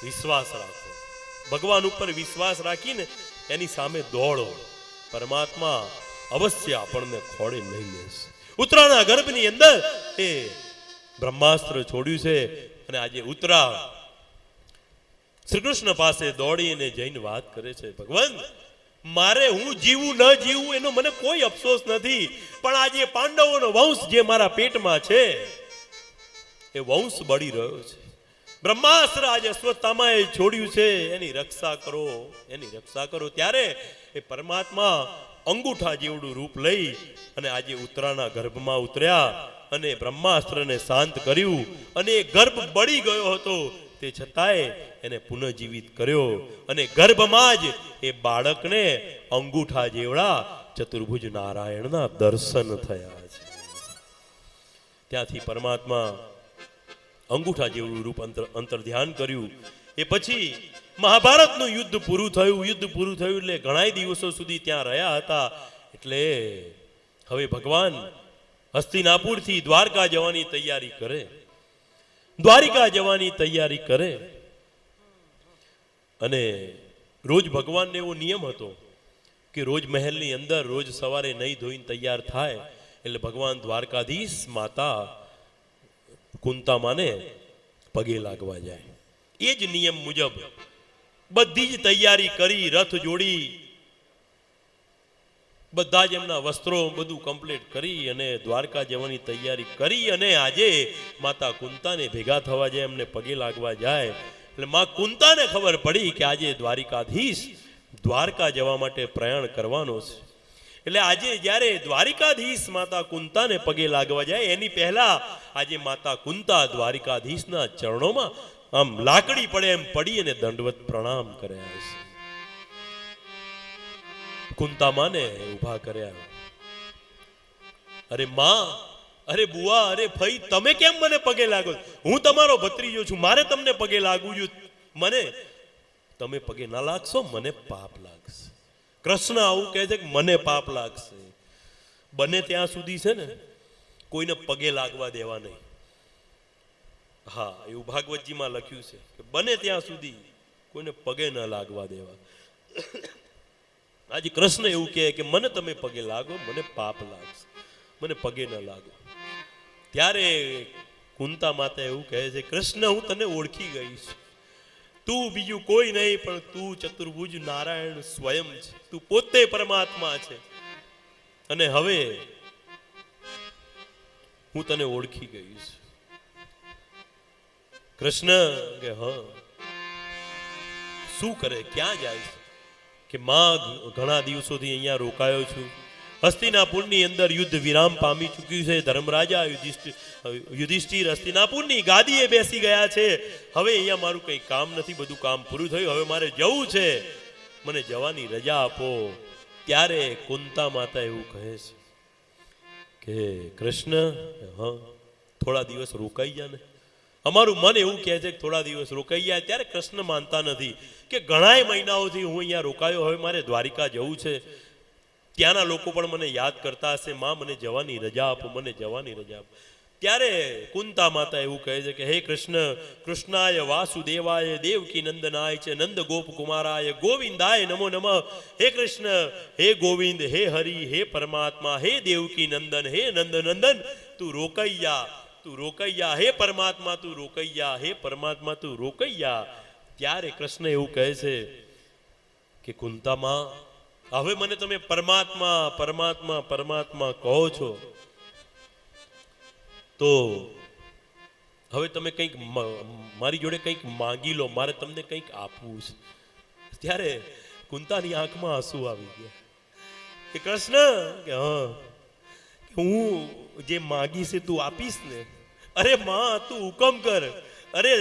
વિશ્વાસ રાખો, ભગવાન ઉપર વિશ્વાસ રાખીને એની સામે દોડો, પરમાત્મા અવશ્ય આપણને ખોળે નહીં લેશે. ઉત્તરાના ગર્ભની અંદર એ બ્રહ્માસ્ત્ર છોડ્યું છે અને આજે ઉત્તરા શ્રી કૃષ્ણ પાસે દોડીને જઈને વાત કરે છે, ભગવાન મારે હું જીવું ન જીવું એનો મને કોઈ અફસોસ નથી, પણ આજે પાંડવોનો વંશ જે મારા પેટમાં છે એ વંશ બળી રહ્યો છે. બ્રહ્માસ્ત્ર આજે અશ્વત્થામાએ છોડ્યું છે, એની રક્ષા કરો, એની રક્ષા કરો. ત્યારે એ પરમાત્મા અંગૂઠા જેવડું રૂપ લઈ અને આજે ઉત્તરાના ગર્ભમાં ઉતર્યા અને બ્રહ્માસ્ત્રને શાંત કર્યું અને એ ગર્ભ બળી ગયો હતો તે છતાંય એને પુનઃજીવિત કર્યો અને ગર્ભમાં જ એ બાળકને અંગૂઠા જેવડા ચતુર્ભુજ નારાયણના દર્શન થયા છે. ત્યાંથી પરમાત્મા અંગૂઠા જેવડું રૂપ અંતર ધ્યાન કર્યું. એ પછી મહાભારતનું યુદ્ધ પૂરું થયું. યુદ્ધ પૂરું થયું એટલે ઘણા દિવસો સુધી ત્યાં રહ્યા હતા. એટલે હવે ભગવાન હસ્તિનાપુરથી દ્વારકા જવાની તૈયારી કરે, દ્વારિકા જવાની તૈયારી કરે. અને રોજ ભગવાનને એવો નિયમ હતો કે રોજ મહેલની અંદર રોજ સવારે નહીં ધોઈને તૈયાર થાય એટલે ભગવાન દ્વારકાધીશ માતા કુંતામાને પગે લાગવા જાય. એ જ નિયમ મુજબ બધી જ તૈયારી કરી, રથ જોડી, બધા જ એમના વસ્ત્રો બધું કમ્પ્લીટ કરી અને દ્વારકા જવાની તૈયારી કરી અને આજે માતા કુંતાને ભેગા થવા જાય, એમને પગે લાગવા જાય. એટલે માં કુંતાને ખબર પડી કે આજે દ્વારિકાધીશ દ્વારકા જવા માટે પ્રયાણ કરવાનો છે. એટલે આજે જ્યારે દ્વારિકાધીશ માતા કુંતાને પગે લાગવા જાય એની પહેલા આજે માતા કુંતા દ્વારિકાધીશના ચરણોમાં આમ લાકડી પડે એમ પડી અને દંડવત પ્રણામ કર્યા છે. કુંતામાને ઊભા કર્યા. અરે માં, અરે બુઆ, અરે ફઈ, તમે કેમ મને પગે લાગો? હું તમારો ભત્રીજો છું, મારે તમને પગે લાગવું જોઈએ. મને તમે પગે ના લાગશો, મને પાપ લાગશે. કૃષ્ણ આવું કહે છે કે મને પાપ લાગશે. બને ત્યાં સુધી છે ને કોઈને પગે લાગવા દેવા નહીં. હા, એવું ભાગવતજીમાં લખ્યું છે કે બને ત્યાં સુધી કોઈને પગે ન લાગવા દેવા. આજે કૃષ્ણ એવું કહે કે મને તમે પગે લાગો, મને પાપ લાગશે, મને પગે ન લાગો. ત્યારે કુંતા માતા એવું કહે છે, કૃષ્ણ હું તને ઓળખી ગઈ છું. તું બીજું કોઈ નહીં પણ તું ચતુર્ભુજ નારાયણ સ્વયં છે, તું પોતે પરમાત્મા છે અને હવે હું તને ઓળખી ગઈ છું. કૃષ્ણ કે હા, શું કરે, ક્યાં જાય છે? કે માં ઘણા દિવસોથી અહીંયા રોકાયો છું. હસ્તિનાપુરની અંદર યુદ્ધ વિરામ પામી ચૂક્યું છે. ધર્મરાજા યુધિષ્ઠિર હસ્તિનાપુરની ગાદીએ બેસી ગયા છે. હવે અહીંયા મારું કંઈ કામ નથી, બધું કામ પૂરું થયું, હવે મારે જવું છે, મને જવાની રજા આપો. ત્યારે કુંતા માતા એવું કહે છે કે કૃષ્ણ હા, થોડા દિવસ રોકાઈ જા ને. અમારું મન એવું કહે છે કે થોડા દિવસ રોકાઈ જાય. ત્યારે કૃષ્ણ માનતા નથી કે ઘણાય મહિનાઓથી હું અહીંયા રોકાયો, હવે મારે દ્વારિકા જવું છે. ત્યાંના લોકો પણ મને યાદ કરતા હશે, માં મને જવાની રજા આપો, મને જવાની રજા આપો. ત્યારે કુંતા માતા એવું કહે છે કે હે કૃષ્ણ, કૃષ્ણાય વાસુદેવાય દેવકી નંદનાય છે નંદ ગોપ કુમારાય ગોવિંદાય નમો નમઃ. હે કૃષ્ણ, હે ગોવિંદ, હે હરિ, હે પરમાત્મા, હે દેવકી નંદન, હે નંદ નંદન, તું રોકૈયા, તું રોકૈયા, હે પરમાત્મા તું રોકૈયા, હે પરમાત્મા તું રોકૈયા. ત્યારે કૃષ્ણ એવું કહે છે કે કુંતામાં, હવે મને તમે પરમાત્મા પરમાત્મા પરમાત્મા કહો છો તો હવે તમે કંઈક મારી જોડે કંઈક માંગી લો, મારે તમને કંઈક આપવું છે. ત્યારે કુંતાની આંખમાં આંસુ આવી ગયા કે કૃષ્ણ કે હા, હું જે માંગી છે તું આપીશ ને? અરે માં, તું હુકમ કર. અરે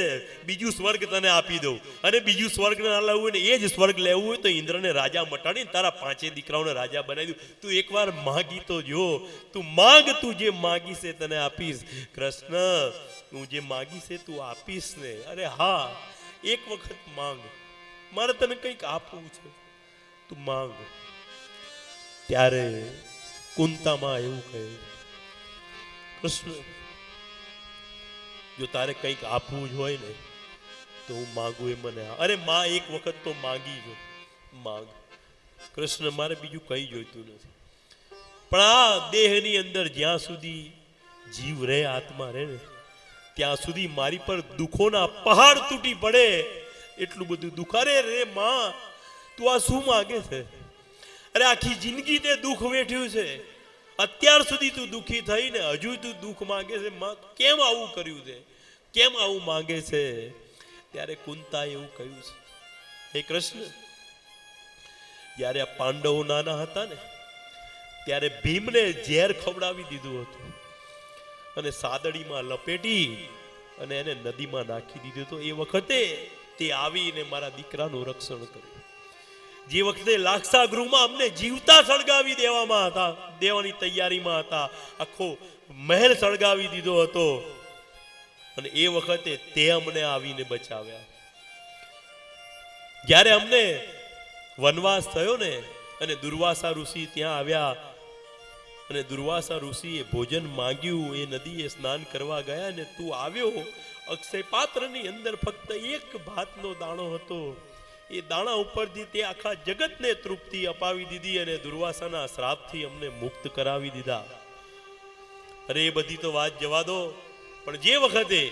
બીજું સ્વર્ગ તને આપી દઉં, અને બીજું સ્વર્ગ ના લાવવું હોય ને એ જ સ્વર્ગ લેવું હોય તો ઇન્દ્રને રાજા મટાડીને તારા 5 દીકરાઓને રાજા બનાવી દઉં. તું એકવાર માંગી તો જો, તું માંગ, તું જે માંગી છે તને આપીશ. કૃષ્ણ, તું જે માંગી છે તું આપીશ ને? અરે હા, એક વખત માંગ, મારે તને કંઈક આપવું છે, તું માંગ. ત્યારે કુંતામાં એવું કહે, કૃષ્ણ, જો તારે કંઈક આપવું જ હોય ને તો હું માંગુ એ મને અરે માં એક વખત તો માંગી જો માંગ કૃષ્ણ મારે બીજું કંઈ જોઈતું નથી પણ આ દેહની અંદર જ્યાં સુધી જીવ રહે આત્મા રહે ને ત્યાં સુધી મારી પર દુઃખોના પહાડ તૂટી પડે એટલું બધું દુઃખ અરે રે માં તું આ શું માંગે છે અરે આખી જિંદગી તે દુઃખ વેઠ્યું છે અત્યાર સુધી તું દુઃખી થઈને હજુ તું દુઃખ માંગે છે માં કેમ આવું કર્યું છે કેમ આવું માંગે છે ત્યારે કુંતાએ એવું કહ્યું છે હે કૃષ્ણ જ્યારે આ પાંડવો નાના હતા ને ત્યારે ભીમને ઝેર ખવડાવી દીધું હતું અને સાદડીમાં લપેટી અને એને નદીમાં નાખી દીધું તો એ વખતે તે આવીને મારા દીકરાનું રક્ષણ કર્યું જે વખતે લાક્ષા ગૃહમાં અમને જીવતા સળગાવી દેવાની તૈયારીમાં હતા આખો મહેલ સળગાવી દીધો હતો અને એ વખતે તે અમને આવીને બચાવ્યા જ્યારે અમને વનવાસ થયો ને અને દુર્વાસા ઋષિ ત્યાં આવ્યા અને દુર્વાસા ઋષિએ ભોજન માંગ્યું એ નદીએ સ્નાન કરવા ગયા ને તું આવ્યો અક્ષય પાત્રની અંદર ફક્ત એક ભાતનો દાણો હતો એ દાણા ઉપરથી તે આખા જગતને તૃપ્તિ અપાવી દીધી અને દુર્વાસાના શ્રાપથી અમને મુક્ત કરાવી દીધા અરે એ બધી તો વાત જવા દો પણ જે વખતે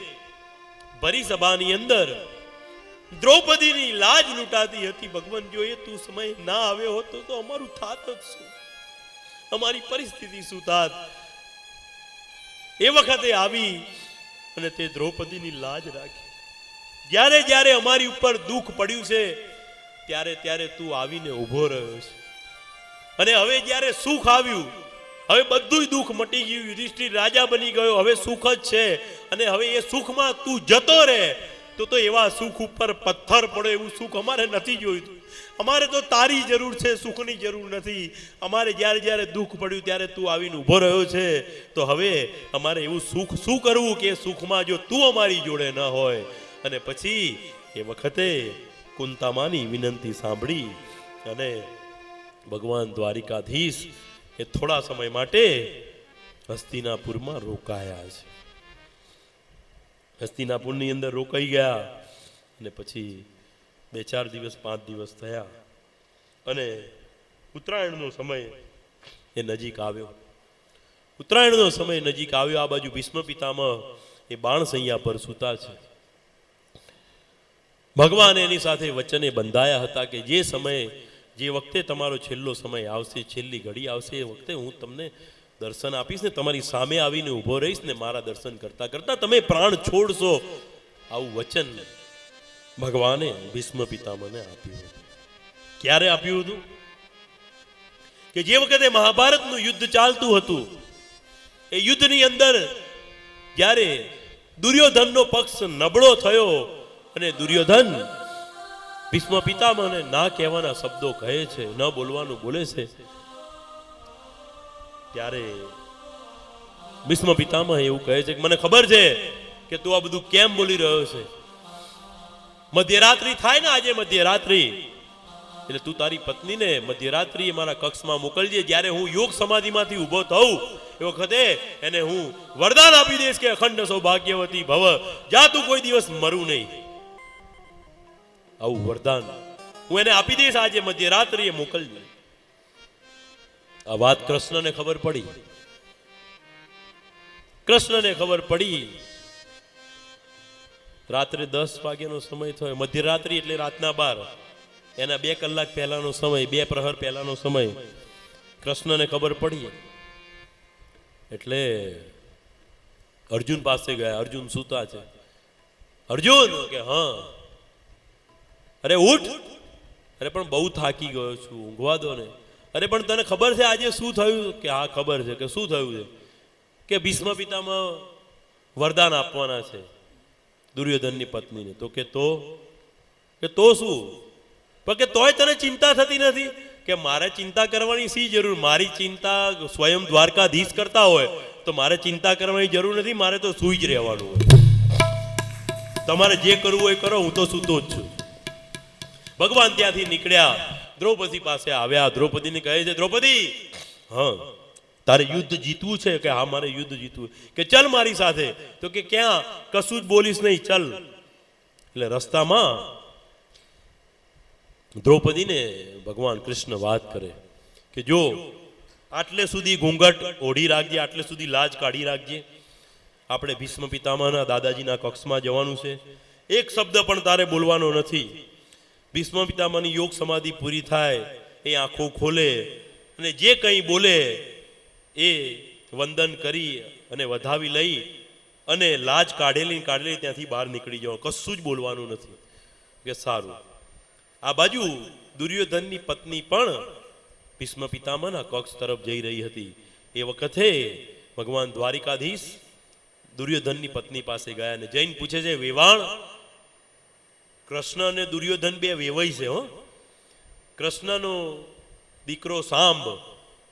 ભરી સભાની અંદર દ્રૌપદીની લાજ લૂંટાતી હતી ભગવાન જો એ તું સમય ના આવ્યો હોત તો અમારું થાત જ શું અમારી પરિસ્થિતિ શું થાત એ વખતે આવી અને તે દ્રૌપદીની લાજ રાખી જ્યારે જ્યારે અમારી ઉપર દુઃખ પડ્યું છે ત્યારે ત્યારે તું આવીને ઊભો રહ્યો છે અને હવે જ્યારે સુખ આવ્યું હવે બધું દુઃખ મટી ગયું યુધિષ્ઠિર રાજા બની ગયો હવે સુખ જ છે અને હવે એ સુખમાં તું જતો રહે તો એવા સુખ ઉપર પથ્થર પડે એવું સુખ અમારે નથી જોઈતું અમારે તો તારી જરૂર છે સુખની જરૂર નથી અમારે જ્યારે જ્યારે દુઃખ પડ્યું ત્યારે તું આવીને ઊભો રહ્યો છે તો હવે અમારે એવું સુખ શું કરવું કે સુખમાં જો તું અમારી જોડે ન હોય અને પછી એ વખતે કુંતામાની વિનંતી સાંભળી અને ભગવાન દ્વારિકાધીશ એ થોડા સમય માટે હસ્તિનાપુરમાં રોકાયા છે હસ્તિનાપુરની અંદર રોકાઈ ગયા અને પછી 2-4 દિવસ 5 દિવસ થયા અને ઉત્તરાયણનો સમય એ નજીક આવ્યો ઉત્તરાયણનો સમય નજીક આવ્યો આ બાજુ ભીષ્મ પિતામહ એ બાણસૈયા પર સૂતા છે ભગવાન એની સાથે વચને બંધાયા હતા કે જે સમયે જે વખતે તમારો છેલ્લો સમય આવશે છેલ્લી ઘડી આવશે એ વખતે હું તમને દર્શન આપીશ ને તમારી સામે આવીને ઊભો રહીશ ને મારા દર્શન કરતા કરતા તમે પ્રાણ છોડશો આવું વચન ભગવાને ભીષ્મ પિતામહને આપ્યું હતું ક્યારે આપ્યું હતું કે જે વખતે મહાભારતનું યુદ્ધ ચાલતું હતું એ યુદ્ધની અંદર જ્યારે દુર્યોધનનો પક્ષ નબળો થયો અને દુર્યોધન ભીષ્મ પિતામહને ના કહેવાના શબ્દો કહે છે ન બોલવાનું બોલે છે ત્યારે ભીષ્મ પિતામહ એવું કહે છે કે મને ખબર છે કે તું આ બધું કેમ બોલી રહ્યો છે મધ્યરાત્રિ થાય ને આજે મધ્યરાત્રિ એટલે તું તારી પત્નીને મધ્યરાત્રિએ મારા કક્ષમાં મોકલજે જ્યારે હું યોગ સમાધિમાંથી ઊભો થઉં એ વખતે એને હું વરદાન આપી દઈશ કે અખંડ સૌભાગ્યવતી ભવ જા તું કોઈ દિવસ મરું નહીં આવું વરદાન હું એને આપી દઈશ આજે મધ્યરાત્રિએ મોકલજે આ વાત કૃષ્ણને ખબર પડી કૃષ્ણને ખબર પડી રાત્રે 10 વાગ્યાનો સમય થયો મધ્યરાત્રિ એટલે રાતના 12 એના 2 કલાક પહેલાનો સમય 2 પ્રહર પહેલાનો સમય કૃષ્ણને ખબર પડી એટલે અર્જુન પાસે ગયા અર્જુન સૂતા છે અર્જુન કે હા અરે ઉઠ અરે પણ બહુ થાકી ગયો છું ઊંઘવા દો ને અરે પણ તને ખબર છે આજે શું થયું કે હા ખબર છે કે શું થયું છે કે ભીષ્મ પિતામહ વરદાન આપવાના છે દુર્યોધનની પત્નીને તો કે શું પણ કે તોય તને ચિંતા થતી નથી કે મારે ચિંતા કરવાની શી જરૂર મારી ચિંતા સ્વયં દ્વારકાધીશ કરતા હોય તો મારે ચિંતા કરવાની જરૂર નથી મારે તો સૂઈ જ રહેવાનું હોય તમારે જે કરવું હોય કરો હું તો સૂતો જ છું ભગવાન ત્યાંથી નીકળ્યા દ્રૌપદી પાસે આવ્યા દ્રૌપદીને કહે છે દ્રૌપદી હા તારે યુદ્ધ જીતવું છે કે હા મારે યુદ્ધ જીતવું કે ચલ મારી સાથે તો કે ક્યાં કશું જ બોલીશ નહીં ચલ એટલે રસ્તામાં દ્રૌપદીને ભગવાન કૃષ્ણ વાત કરે કે જો આટલે સુધી ઘૂંઘટ ઓઢી રાખજે, આટલે સુધી લાજ કાઢી રાખજે. આપણે ભીષ્મ પિતામહના દાદાજીના કક્ષમાં જવાનું છે. એક શબ્દ પણ તારે બોલવાનો નથી. ભીષ્મ પિતામહની યોગ સમાધિ પૂરી થાય, એ આંખો ખોલે અને જે કંઈ બોલે એ વંદન કરી અને વધાવી લઈ અને લાજ કાઢેલી ત્યાંથી બહાર નીકળી જવાનું, કશું જ બોલવાનું નથી. કે સારું. આ બાજુ દુર્યોધનની પત્ની પણ ભીષ્મ પિતામહના કક્ષ તરફ જઈ રહી હતી. એ વખતે ભગવાન દ્વારિકાધીશ દુર્યોધનની પત્ની પાસે ગયા અને જૈન પૂછે છે, વેવાણ, કૃષ્ણ અને દુર્યોધન બે વેવાઈ છે હો. કૃષ્ણનો દીકરો સાંબ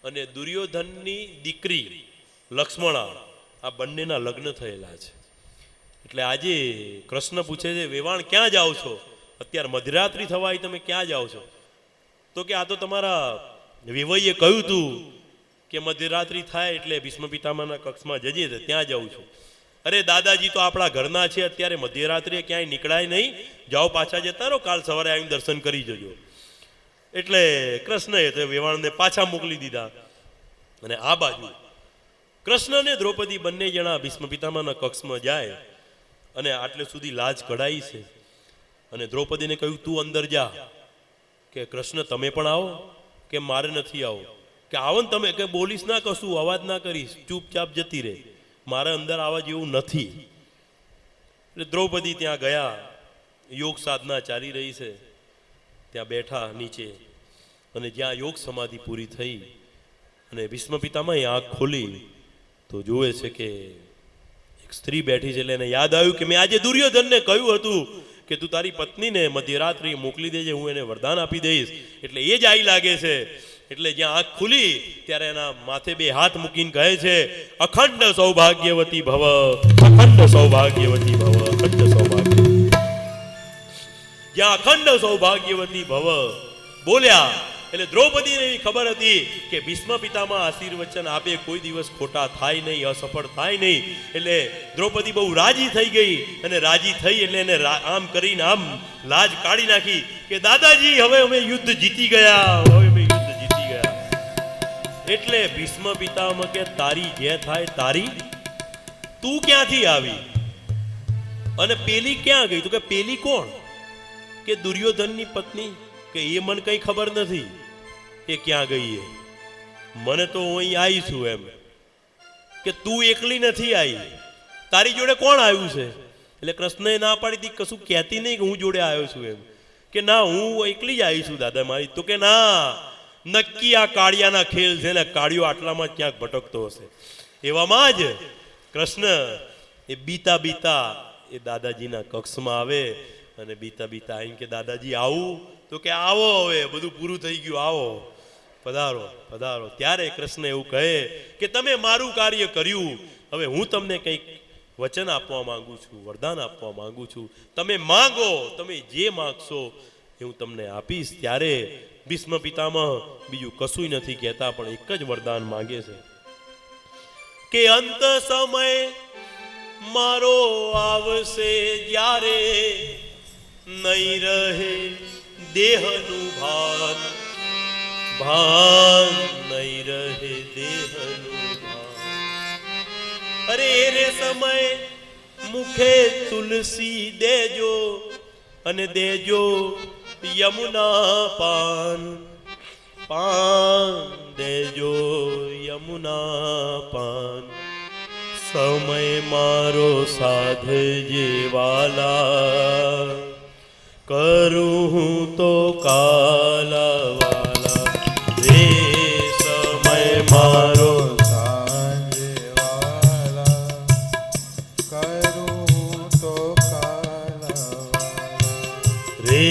અને દુર્યોધનની દીકરી લક્ષ્મણા, આ બંનેના લગ્ન થયેલા છે. એટલે આજે કૃષ્ણ પૂછે છે, વેવાણ ક્યાં જાઓ છો? અત્યારે મધરાત્રિ થવાય, તમે ક્યાં જાઓ છો? તો કે આ તો તમારા વેવાઈએ કહ્યું તું કે મધ્યરાત્રિ થાય એટલે ભીષ્મ પિતામહના કક્ષમાં જજે, ત્યાં જાઉં છું. અરે દાદાજી તો આપણા ઘરના છે, અત્યારે મધ્યરાત્રિએ ક્યાંય નીકળાય નહીં, જાઓ પાછા જતા રહો, કાલ સવારે આવીને દર્શન કરી જજો. એટલે કૃષ્ણએ તો વેવાણને પાછા મોકલી દીધા. અને આ બાજુ કૃષ્ણ અને દ્રૌપદી બંને જણા ભીષ્મ પિતામહના કક્ષમાં જાય અને આટલે સુધી લાજ કઢાઈ છે. અને દ્રૌપદીને કહ્યું, તું અંદર જા. કે કૃષ્ણ તમે પણ આવો? કે મારે નથી આવો. કે આવો ને તમે, કે બોલીશ ના, કશું અવાજ ના કરીશ, ચૂપચાપ જતી રહે, મારે અંદર આવવા જેવું નથી. એટલે દ્રૌપદી ત્યાં ગયા, યોગ સાધના ચાલી રહી છે, ત્યાં બેઠા નીચે. અને જ્યાં યોગ સમાધિ પૂરી થઈ અને ભીષ્મ પિતામહે આંખ ખોલી તો જુએ છે કે એક સ્ત્રી બેઠી છે. એટલે એને યાદ આવ્યું કે મેં આજે દુર્યોધનને કહ્યું હતું કે તું તારી પત્નીને મધ્યરાત્રિ મોકલી દેજે, હું એને વરદાન આપી દઈશ. એટલે એ જ આવી લાગે છે. એટલે જ્યાં આંખ ખુલી ત્યારે એના માથે બે હાથ મૂકીને કહે છે, અખંડ સૌભાગ્યવતી ભવ, અખંડ સૌભાગ્યવતી ભવ, અખંડ સૌભાગ્ય. જ્યાં અખંડ સૌભાગ્યવતી ભવ બોલ્યા એટલે દ્રૌપદીને એવી ખબર હતી કે ભીષ્મ પિતામહ આશીર્વચન આપે, કોઈ દિવસ ખોટા થાય નહીં, અસફળ થાય નહીં. એટલે દ્રૌપદી બહુ રાજી થઈ ગઈ. અને રાજી થઈ એટલે એને આમ કરીને આમ લાજ કાઢી નાખી કે દાદાજી હવે અમે યુદ્ધ જીતી ગયા, હવે અમે યુદ્ધ જીતી ગયા. એટલે ભીષ્મ પિતામહ કે તારી જે થાય તારી, તું ક્યાંથી આવી અને પેલી ક્યાં ગઈ? તો કે પેલી કોણ? કે દુર્યોધનની પત્ની. કે એ મને કઈ ખબર નથી એ ક્યાં ગઈ એ, મને તો હું અહીં આવી છું એમ. કે તું એકલી નથી આવી, તારી જોડે કોણ આવ્યું છે? એટલે કૃષ્ણએ ના પાડી હતી, કશું કહેતી નહીં કે હું જોડે આવ્યો છું એમ. કે ના, હું એકલી જ આવી છું દાદા મારી. તો કે ના, નક્કી આ કાળિયાના ખેલ છે ને, કાળિયો આટલામાં ક્યાંક ભટકતો હશે. એવામાં જ કૃષ્ણ એ બીતા બીતા એ દાદાજીના કક્ષમાં આવે અને બીતા બીતા આવીને કે દાદાજી આવું? તો કે આવો, હવે બધું પૂરું થઈ ગયું, આવો, પધારો પધારો. ત્યારે કૃષ્ણ એવું કહે કે તમે મારું કાર્ય કર્યું, હવે હું તમને કંઈક વચન આપવા માંગુ છું, વરદાન આપવા માંગુ છું. તમે માંગો, તમે જે માંગશો એ હું તમને આપીશ. ત્યારે ભીષ્મ પિતામહ બીજું કશું નથી કહેતા, પણ એક જ વરદાન માંગે છે કે અંત સમય મારો આવશે જ્યારે નહીં રહે દેહનું ભાન, ભાન નહીં રહે દેહનું ભાન. અરે રે સમય મુખે તુલસી દેજો અને દેજો યમુના પાન, પાન દેજો યમુના પાન. સમય મારો સાધજે વાલા, કરું હું તો કાલાવાલા. રે સમય મારો સાંજે વાલા, કરું તો કાલાવાલા. રે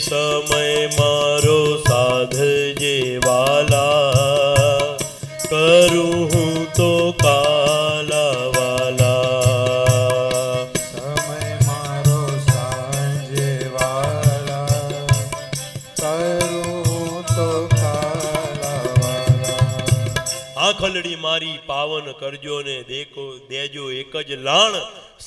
સમય મારો સાધજે વાલા, કરું હું તો કાલાવાલા. આખલડી મારી પાવન કરજો ને દેજો એક જ લાણ,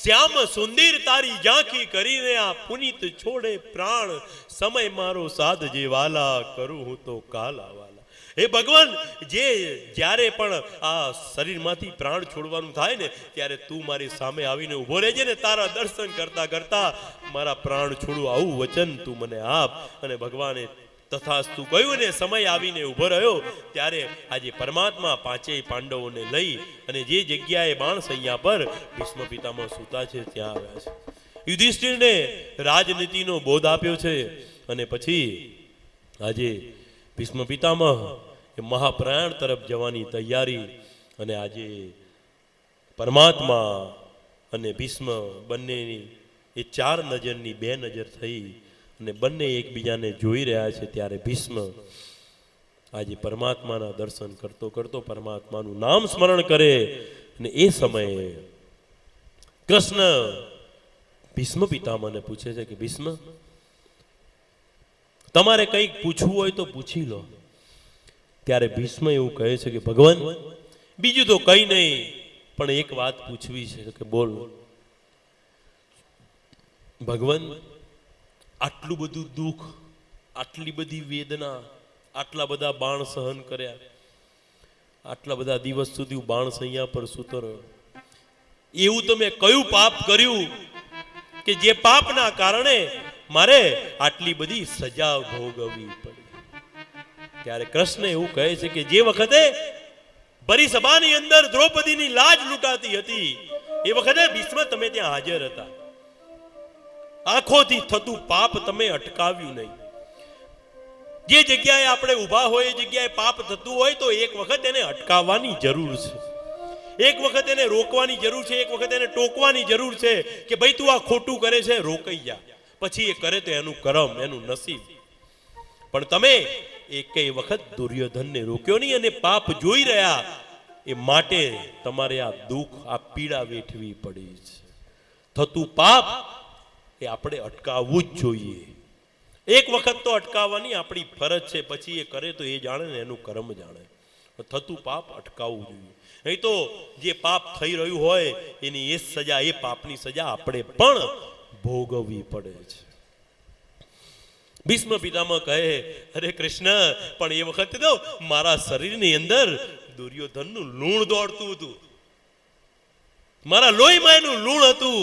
શ્યામ સુંદર તારી ઝાંખી કરીને આ પુનિત છોડે પ્રાણ, સમય મારો સાધ જે વાલા, કરું હું તો કાલા વાલા. હે ભગવાન, જ્યારે પણ આ શરીરમાંથી પ્રાણ છોડવાનું થાય ને, ત્યારે તું મારી સામે આવીને ઊભો રહેજે ને, તારા દર્શન કરતા કરતા મારા પ્રાણ છોડું આવું વચન તું મને આપ. અને ભગવાને તથાસ્તુ કહ્યું ને સમય આવીને ઊભો રહ્યો. ત્યારે આજે પરમાત્મા પાંચેય પાંડવોને લઈ અને જે જગ્યાએ બાણસૈયા પર ભીષ્મ પિતામહ સૂતા છે ત્યાં આવ્યા છે. યુધિષ્ઠિરને રાજનીતિનો બોધ આપ્યો છે. અને પછી આજે ભીષ્મ પિતામહ એ મહાપ્રયાણ તરફ જવાની તૈયારી. અને આજે પરમાત્મા અને ભીષ્મ બંનેની એ ચાર નજરની બે નજર થઈ અને બંને એકબીજાને જોઈ રહ્યા છે. ત્યારે ભીષ્મ આજે પરમાત્માના દર્શન કરતો કરતો પરમાત્માનું નામ સ્મરણ કરે. અને એ સમયે કૃષ્ણ ભીષ્મ પિતામહને પૂછે છે કે ભીષ્મ, તમારે કંઈક પૂછવું હોય તો પૂછી લો. ત્યારે ભીષ્મ એવું કહે છે કે ભગવાન, બીજું તો કંઈ નહીં, પણ એક વાત પૂછવી છે. કે બોલ. ભગવાન, આટલું બધું દુઃખ, આટલી બધી વેદના, આટલા બધા બાણ સહન કર્યા, આટલા બધા દિવસ સુધી બાણસૈયા પર સૂતો રહ્યો, એવું તમે કયું પાપ કર્યું કે જે પાપના કારણે મારે આટલી બધી સજા ભોગવવી પડી? ત્યારે કૃષ્ણ એવું કહે છે કે જે વખતે પરિસભાની અંદર દ્રૌપદીની લાજ લૂંટાતી હતી એ વખતે ભીષ્મ તમે ત્યાં હાજર હતા. આંખોથી થતું પાપ તમે અટકાવ્યું નહીં. જે જગ્યાએ આપણે ઊભા હોય એ જગ્યાએ પાપ થતું હોય તો એક વખત એને અટકાવવાની જરૂર છે, એક વખત એને રોકવાની જરૂર છે, એક વખત એને ટોકવાની જરૂર છે કે ભાઈ તું આ ખોટું કરે છે, રોકાઈ જા. પછી એ કરે તો એનું કરમ, એનું નસીબ. પણ તમે એકેય વખત દુર્યોધનને રોક્યો નહીં અને પાપ જોઈ રહ્યા એ માટે તમારે આ દુઃખ, આ પીડા વેઠવી પડી છે. થતું પાપ એ આપણે અટકાવવું જ જોઈએ. એક વખત તો અટકાવવાની આપણી ફરજ છે, પછી એ કરે તો એ જાણે ને એનું કર્મ જાણે. થતું પાપ અટકાવવું જોઈએ. નહીં તો જે પાપ થઈ રહ્યું હોય એની એ સજા, એ પાપની સજા આપણે પણ ભોગવવી પડે છે. ભીષ્મ પિતામહ કહે, અરે કૃષ્ણ, પણ એ વખતે તો મારા શરીરની અંદર દુર્યોધનનું લૂણ દોડતું હતું, મારા લોહીમાં એનું લૂણ હતું.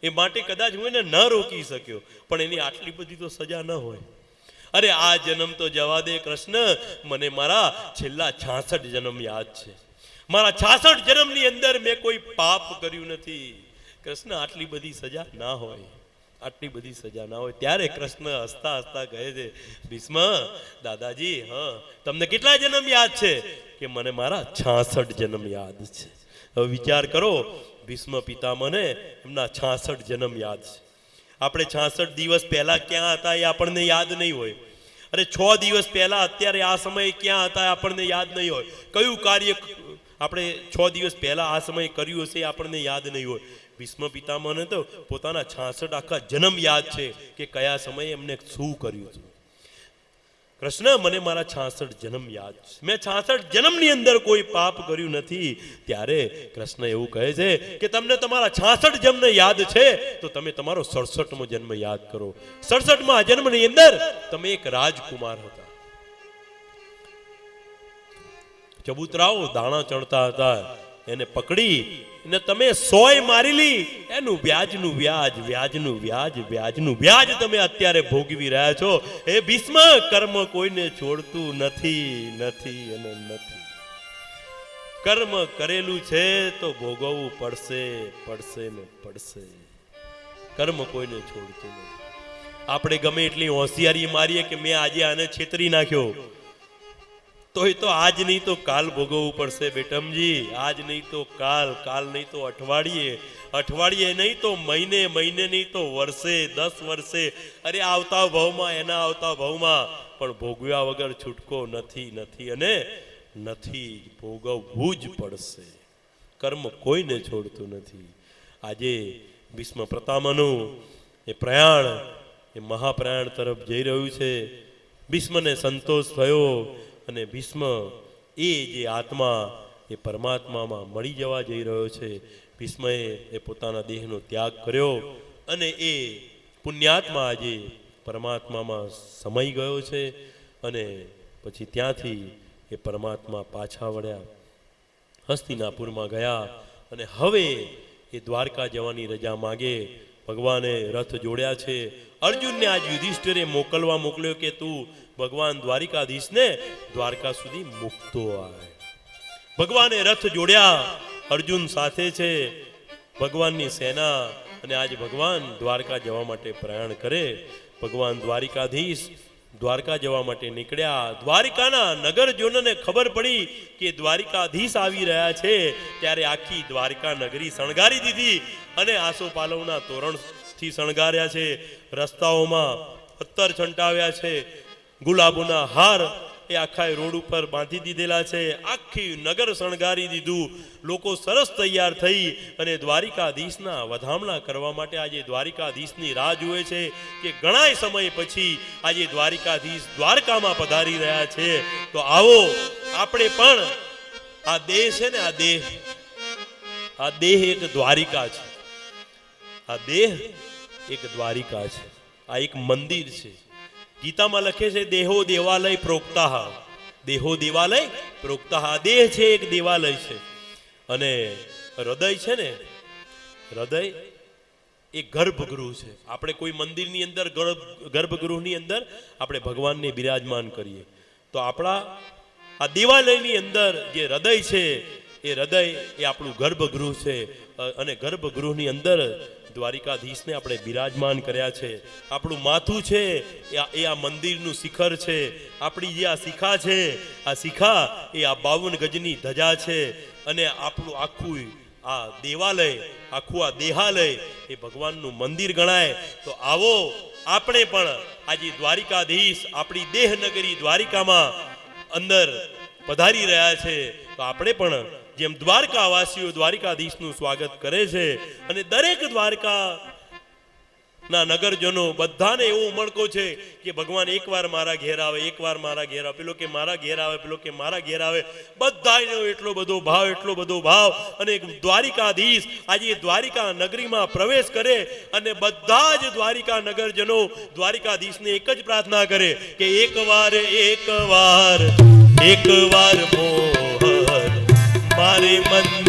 એ માટે કદાચ હું એને ન રોકી શક્યો, પણ એની આટલી બધી તો સજા ન હોય. અરે આ જન્મ તો જવા દે કૃષ્ણ, મને મારા છેલ્લા 66 જન્મ યાદ છે. મારા 66 જન્મની અંદર મેં કોઈ પાપ કર્યું નથી. કૃષ્ણ, આટલી બધી સજા ના હોય, આટલી બધી સજા ના હોય. ત્યારે કૃષ્ણ હસતા હસતા કહે છે, ભીષ્મ દાદાજી, હા, તમને કેટલા જન્મ યાદ છે? કે મને મારા 66 જન્મ યાદ છે. હવે વિચાર કરો, ભીષ્મ પિતામહને એમના 66 જન્મ યાદ છે. આપણે 66 દિવસ પહેલા ક્યાં હતા એ આપણને યાદ નહીં હોય. અરે 6 દિવસ પહેલા અત્યારે આ સમયે ક્યાં હતા આપણને યાદ નહીં હોય. કયું કાર્ય આપણે 6 દિવસ પહેલા આ સમયે કર્યું હશે એ આપણને યાદ નહીં હોય. ભીષ્મ પિતામહને તો પોતાના 66 આખા જન્મ યાદ છે કે કયા સમયે એમને શું કર્યું હતું. કૃષ્ણ, મને મારા 66 જન્મ યાદ છે, મેં 66 જન્મની અંદર કોઈ પાપ કર્યું નથી. ત્યારે કૃષ્ણ એવું કહે છે કે તમને તમારા 66 જન્મ યાદ છે તો તમે તમારો 67મો જન્મ યાદ કરો. 67મા જન્મની અંદર તમે એક રાજકુમાર હતા. ચબૂતરાઓ દાણા ચણતા હતા, એને પકડી ને તમે 100 મારી લી. એનું વ્યાજનું વ્યાજ, વ્યાજનું વ્યાજ, વ્યાજનું વ્યાજ તમે અત્યારે ભોગવી રહ્યા છો. એ ભીષ્મ, કર્મ કોઈને છોડતું નથી, નથી અને નથી. કર્મ કરેલું છે તો ભોગવવું પડશે, પડશે ને પડશે. કર્મ કોઈને છોડતું નથી. આપણે ગમે એટલી હોશિયારી મારીએ કે મેં આજે આને છેતરી નાખ્યો, તોય તો આજ નહીં તો કાલ ભોગવવું પડશે બેટમજી. આજ નહીં તો કાલ, કાલ નહીં તો અઠવાડિયે, અઠવાડિયે નહીં તો મહિને, મહિને નહીં તો વર્ષે, 10 વર્ષે. અરે આવતા ભાવમાં, એના આવતા ભાવમાં, પણ ભોગવ્યા વગર છૂટકો નથી, નથી અને નથી. ભોગવવું જ પડશે. કર્મ કોઈને છોડતું નથી. આજે ભીષ્મ પિતામહનું એ પ્રયાણ, એ મહાપ્રયાણ તરફ જઈ રહ્યું છે. ભીષ્મને સંતોષ થયો અને ભીષ્મ એ જે આત્મા એ પરમાત્મામાં મળી જવા જઈ રહ્યો છે. ભીષ્મએ એ પોતાના દેહનો ત્યાગ કર્યો અને એ પુણ્યાત્મા આજે પરમાત્મામાં સમાઈ ગયો છે અને પછી ત્યાંથી એ પરમાત્મા પાછા વળ્યા, હસ્તિનાપુરમાં ગયા અને હવે એ દ્વારકા જવાની રજા માગે. ભગવાને રથ જોડ્યા છે. અર્જુનને આજ યુધિષ્ઠિરે મોકલ્યો કે તું ભગવાન દ્વારિકાધીશને દ્વારકા સુધી મૂકતો આય. ભગવાને રથ જોડ્યા, અર્જુન સાથે છે, ભગવાનની સેના, અને આજે ભગવાન દ્વારકા જવા માટે પ્રયાણ કરે. ભગવાન દ્વારિકાધીશ દ્વારકા જવા માટે નીકળ્યા. દ્વારિકાના નગરજનોને ખબર પડી કે દ્વારિકાધીશ આવી રહ્યા છે ત્યારે આખી દ્વારકા નગરી શણગારી દીધી અને આસોપાલવના તોરણથી શણગાર્યા છે. રસ્તાઓમાં અત્તર છંટાવ્યા છે, ગુલાબોના હાર એ આખા રોડ ઉપર બાંધી દીધેલા છે. આખી નગર શણગારી દીધું. લોકો સરસ તૈયાર થઈ અને દ્વારિકાધીશના વધામણા કરવા માટે આજે દ્વારિકાધીશની રાહ જુએ છે કે ઘણાય સમય પછી આજે દ્વારિકાધીશ દ્વારકામાં પધારી રહ્યા છે. તો આવો આપણે પણ આ દેહ છે ને, આ દેહ એક દ્વારિકા છે. આ દેહ એક દ્વારિકા છે, આ એક મંદિર છે. ગીતામાં લખે છે દેહો દેવાલય પ્રોક્તાહ, દેહો દેવાલય પ્રોક્તાહ. આ દેહ છે એક દેવાલય છે અને હૃદય છે ને, હૃદય એ ગર્ભગૃહ છે. આપણે કોઈ મંદિરની અંદર ગર્ભગૃહની અંદર આપણે ભગવાનને બિરાજમાન કરીએ તો આપણા આ દેવાલયની અંદર જે હૃદય છે એ હૃદય એ આપણું ગર્ભગૃહ છે અને ગર્ભગૃહની અંદર દ્વારિકાધીશને આપણે બિરાજમાન કર્યા છે. આપણું માથું છે એ આ મંદિરનું શિખર છે. આપણી જે આ શિખા છે, આ શિખા એ આ 52 ગજની ધજા છે અને આપણું આખું આ દેવાલય, આખું આ દેહાલય એ ભગવાનનું મંદિર ગણાય. તો આવો આપણે પણ આજે દ્વારિકાધીશ આપણી દેહનગરી દ્વારિકામાં અંદર પધારી રહ્યા છે. તો આપણે પણ જેમ દ્વારકાવાસીઓ દ્વારિકાધીશનું સ્વાગત કરે છે અને દરેક દ્વારકા ના નગરજનો બધાને એવો ઉમળકો છે કે ભગવાન એકવાર મારા ઘેર આવે, એકવાર મારા ઘેર આવે, પેલો કે મારા ઘેર આવે, પેલો કે મારા ઘેર આવે. બધાનો એટલો બધો ભાવ, એટલો બધો ભાવ. અને દ્વારિકાધીશ આજે દ્વારિકા નગરીમાં પ્રવેશ કરે અને બધા જ દ્વારિકા નગરજનો દ્વારિકાધીશને એક જ પ્રાર્થના કરે કે એકવાર એકવાર એકવાર મોહન મારે મન